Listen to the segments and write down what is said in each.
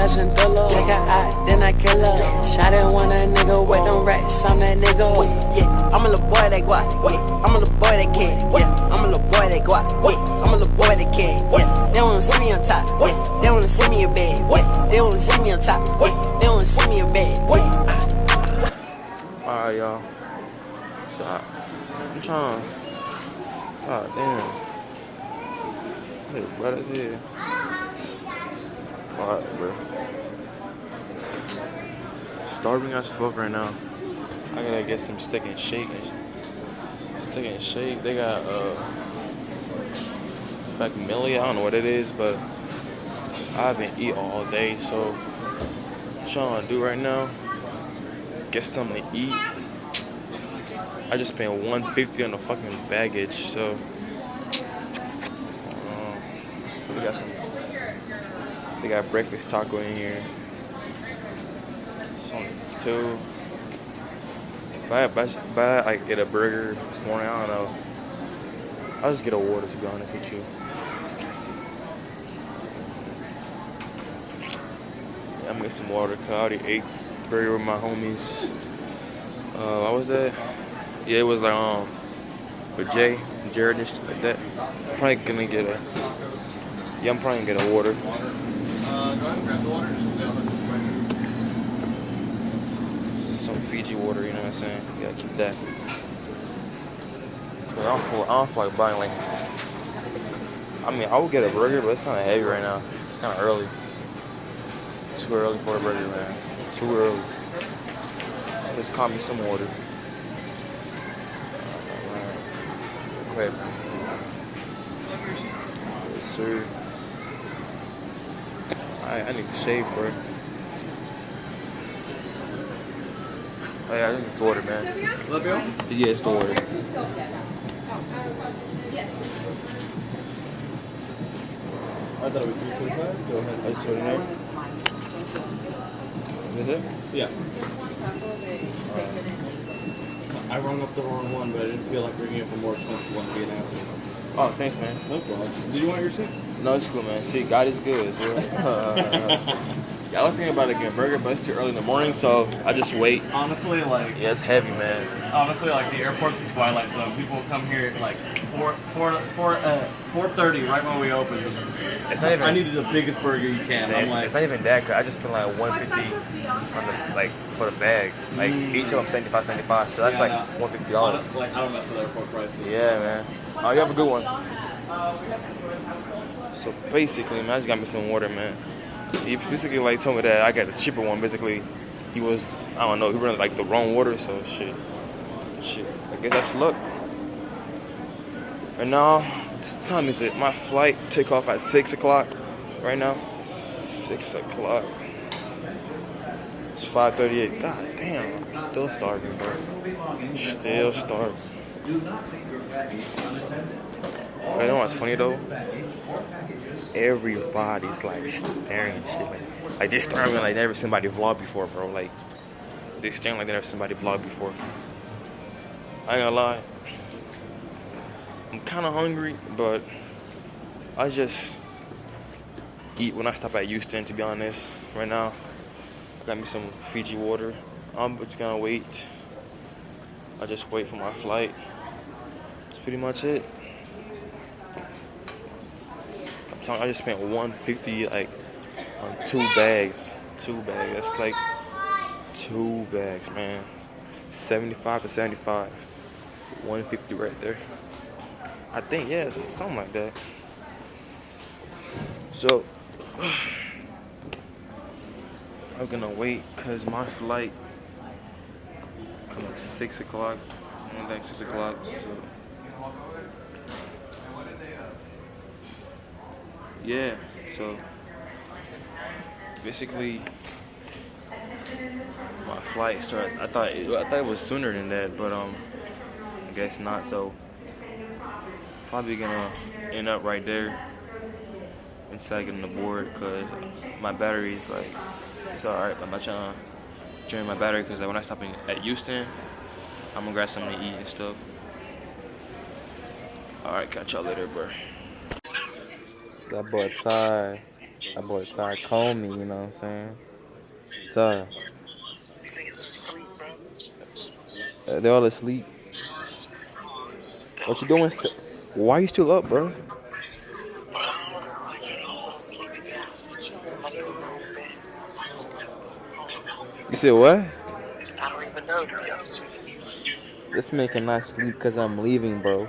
that's in thriller. Take her out, then I kill her. Shot at one a nigga with them racks, I'm that nigga. Yeah, I'm a little boy that guap. Yeah, I'm a little boy that kid. Yeah, I'm a little boy that guap. Yeah, I'm a little boy that kid. Yeah, they wanna see me on top. Yeah, they wanna see me in bed. Yeah, they wanna see me on top. Yeah, they wanna see me in bed. Alright, y'all. So I'm trying to. God damn. Hey, bro, that's it. Alright, bro. Starving as fuck right now. I gotta get some steak and shake. Steak and shake. They got facsimile. I don't know what it is, but I haven't eaten all day, so what I'm trying to do right now, get something to eat. I just spent $150 on the fucking baggage, so they got breakfast taco in here. It's only $2. If I get a burger this morning, I don't know. I'll just get a water, to be honest with you. Yeah, I'm gonna get some water, cause I already ate burger with my homies. What was that? Yeah, it was like with Jared and shit like that. I'm probably gonna get a. Yeah, I'm probably gonna get a water. Go ahead and grab the water. Some Fiji water, you know what I'm saying? You gotta keep that. So I don't feel like buying like. I mean, I would get a burger, but it's kind of heavy right now. It's kind of early. Too early for a burger, man. Too early. Just call me some water. Go ahead. Yes, sir. I need to shave, bro. Oh yeah, I think it's water, man. Yeah, it's the water. I thought it was 345. Go ahead. That's 29. Is it? Yeah. I rung up the wrong one, but I didn't feel like ringing up a more expensive one to be an asshole. Oh, thanks, man. No problem. Did you want your seat? No, it's cool, man. See, God is good. So. Yeah, I was thinking about getting a burger, but it's too early in the morning, so I just wait. Honestly, like... Yeah, it's heavy, man. Honestly, like, the airport's in twilight zone. People come here at, like, 4:30, right when we open. Just, it's not even... I needed the biggest burger you can. Yeah, I'm like... It's not even that, cause I just spent, like, $150 on the, like, for the bag. Like, each of them $75, so that's, like, $150. Like, I don't mess with airport prices. Yeah, man. Oh, you have a good one. So, basically, man, I just got me some water, man. He basically like told me that I got a cheaper one. Basically, he was, I don't know, he ran like the wrong water, so shit. I guess that's luck. And now, what time is it? My flight take off at 6 o'clock right now. 6 o'clock. It's 5:38. God damn, I'm still starving, bro. Still starving. You know what's funny though? Everybody's like staring and shit. Like they're staring like they never seen somebody vlog before, bro. Like they're staring like they never seen somebody vlog before. I ain't gonna lie. I'm kinda hungry, but I just eat when I stop at Houston, to be honest. Right now, I got me some Fiji water. I'm just gonna wait. I just wait for my flight. That's pretty much it. I just spent $150 like on 2 bags. 2 bags. That's like 2 bags, man. 75 to 75. 150 right there. I think, yeah, something like that. So I'm gonna wait because my flight comes at 6 o'clock. Like 6 o'clock. So yeah, so basically my flight started. I thought it was sooner than that, but I guess not. So probably gonna end up right there instead of getting the board because my battery's like it's alright. I'm not trying to drain my battery because when I stop at Houston, I'm gonna grab something to eat and stuff. Alright, catch y'all later, bro. That boy tired. That boy Ty called me, you know what I'm saying? Ty, These niggas asleep, bro. they all asleep. They all What you doing? asleep. Why you still up, bro? Bro, like, you know, sleepy guys. I'm not even home, man. You said what? I don't even know, to be honest with This man cannot sleep because I'm leaving, bro. you.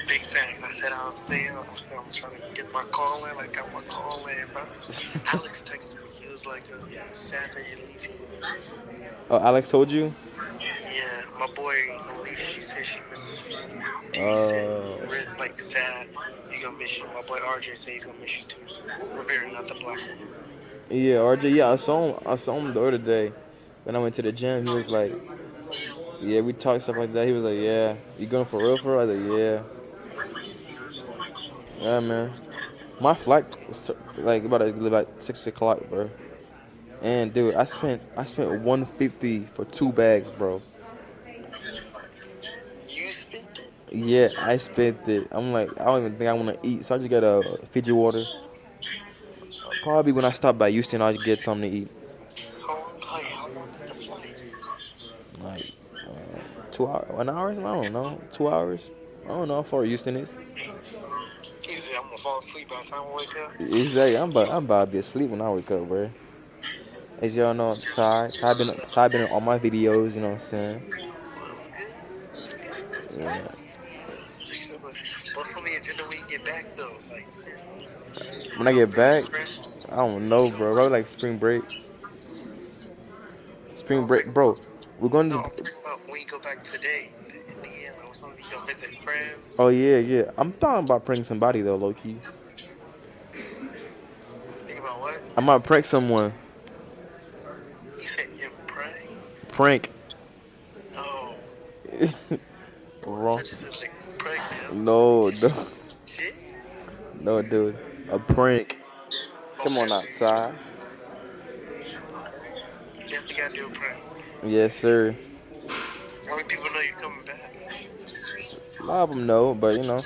Big facts. I said I'll stay up. I said I'm trying to get my call in. I got my call in, bro. Alex texted me. He was like, sad that you're leaving. Oh, Alex told you? Yeah, my boy, Elise, she said she misses you. D Uh, said, like, sad. He gonna miss you. My boy RJ said he's gonna miss you too. Rivera, not the black one. yeah, RJ. Yeah, I saw him the other day when I went to the gym. He was like, yeah, we talked stuff like that. He was like, yeah, you going for real? For real? I was like, yeah, yeah, man. My flight is like about to leave at 6 o'clock, bro. And dude, I spent 150 for 2 bags, bro. You spent it? Yeah, I spent it. I'm like, I don't even think I want to eat, so I just got a Fiji water. Probably when I stop by Houston, I'll get something to eat. How long is the flight? Like 2 hours, 1 hour? I don't know. 2 hours? I don't know how far Houston is. He said I'm gonna fall asleep by the time I wake up. Exactly. I'm about to be asleep when I wake up, bro. As y'all know, Ty been in all my videos. You know what I'm saying? What's good? Yeah. What's on the agenda when you get back though? Like seriously. When I get back, I don't know, bro. Probably like spring break. No, Spring I'm break, talking bro. about. We're going No, to. I'm talking about when you go back today to Indiana or something. You go visit friends. Oh yeah, yeah. I'm talking about pranking somebody though, low key. Think about what? I might prank someone. You said you're praying. Prank. Oh, boy, I Wrong. thought you said like pregnant. No, no, Shit. no, dude. A prank. Come on Okay. outside. You definitely gotta do a prank. Yes, sir. How many people know you're coming back? A lot of them know, but you know.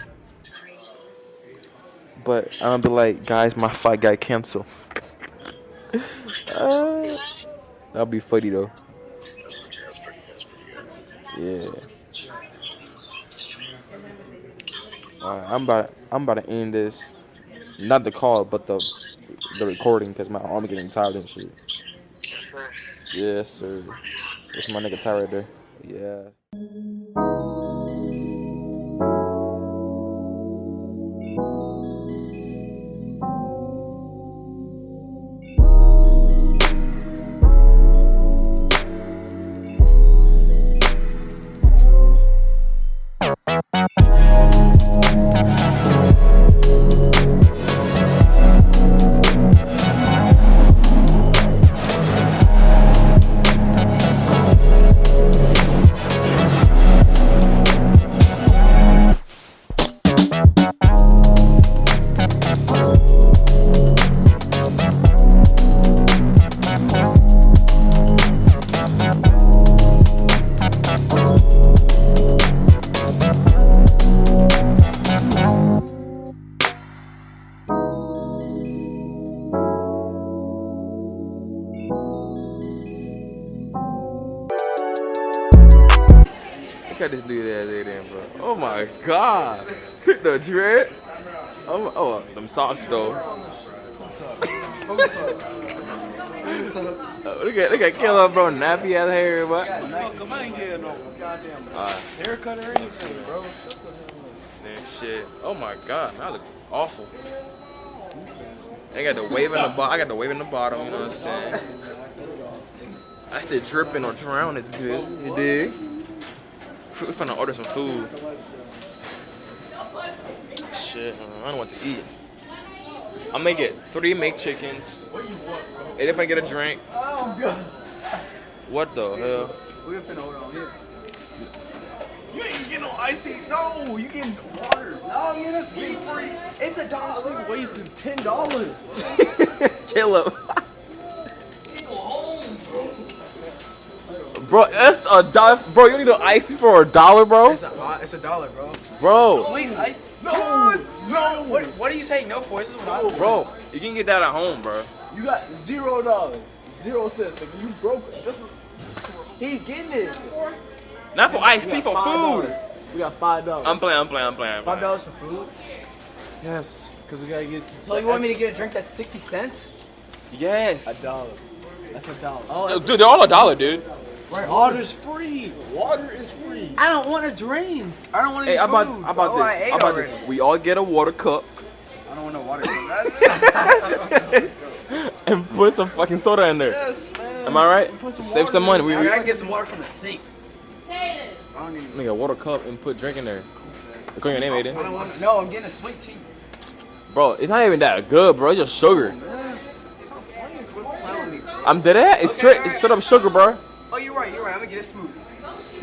But I'm gonna be like, guys, my flight got canceled. uh, that'll be funny though. That's pretty good. Yeah. Alright, I'm about to end this. Not the call, but the recording, cause my arm getting tired and shit. Yes, sir. Yes, sir. That's my nigga Ty right there. Yeah. Look at this dude there, bro. Oh my god. The dread. Oh, them socks though. Look at Killer, bro. Nappy ass hair, what? Fuck, I ain't getting no goddamn haircut or anything, bro. Man, shit. Oh my god, I look awful. I got the wave in the bottom. I got the wave in the bottom. You know what I'm saying? I said dripping or drown is good. You dig? We're finna order some food. Shit, I don't know what to eat. I'm gonna get 3 McChickens. And if I get a drink. Oh god. What the hell? We're finna hold on here. You ain't getting no iced tea. No, you getting water. No, man, that's free. It's $1. You're wasting $10. Kill him. Bro, that's $1. Bro, you need an icy for $1, bro? It's $1, bro. Bro. Sweet ice. No, No. What are you saying no for? This is what I Bro, you can get that at home, bro. You got $0, 0 cents. Nigga, you broke. He's getting it. Not for iced We tea, got for food. $5. We got $5. I'm playing. $5 for food. Yes, because we gotta get. So you want me to get a drink that's 60 cents? Yes. $1. That's $1. Oh, Dude, they're all $1, dude. Water's free. Water is free. I don't want a drink. I don't want any Hey, food. how about Oh, I this? ate How about already. this? We all get a water cup I don't want no water. and put some fucking soda in there. Yes, man. Am I right? Put some Save water some money. in We I gotta get some water from the sink. make a water cup and put drink in there. Look on your name, Aiden. I don't want. No, I'm getting a sweet tea. Bro, it's not even that good, bro. It's just sugar. I'm dead at. It's straight up sugar, bro. Oh, you're right. I'm gonna get a smoothie.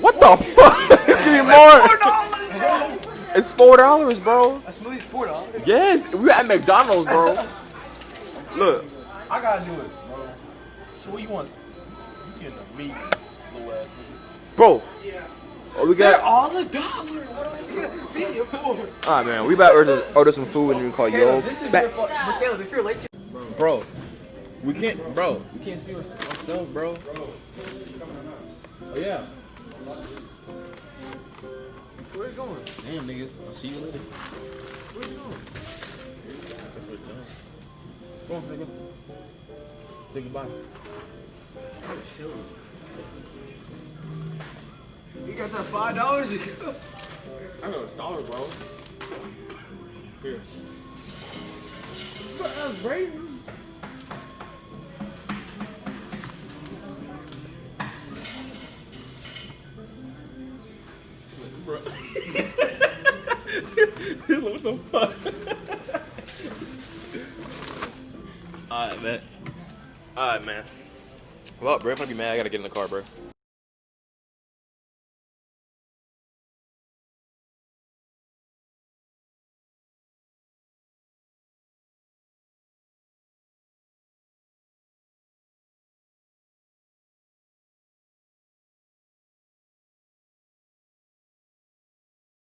What the fuck? It's gonna be more. It's $4, bro. A smoothie's $4. Yes, we at McDonald's, bro. Look, I gotta do it, bro. So what you want? You getting a meat, little ass. bro. Oh, we got. All $1. What do I get a video for? Ah, man, we about to order some food and we call yo. Caleb, this is your fault. But Caleb, if you're late to Bro, we can't see ourselves, bro. Oh yeah. Where you going? Damn, niggas. I'll see you later. Where you going? That's what it's done. Come on, nigga. Say goodbye. You got that $5? I got $1, bro. Here. That's great. Bro. What the fuck? Alright, man. Well, bro, if I be mad, I gotta get in the car, bro.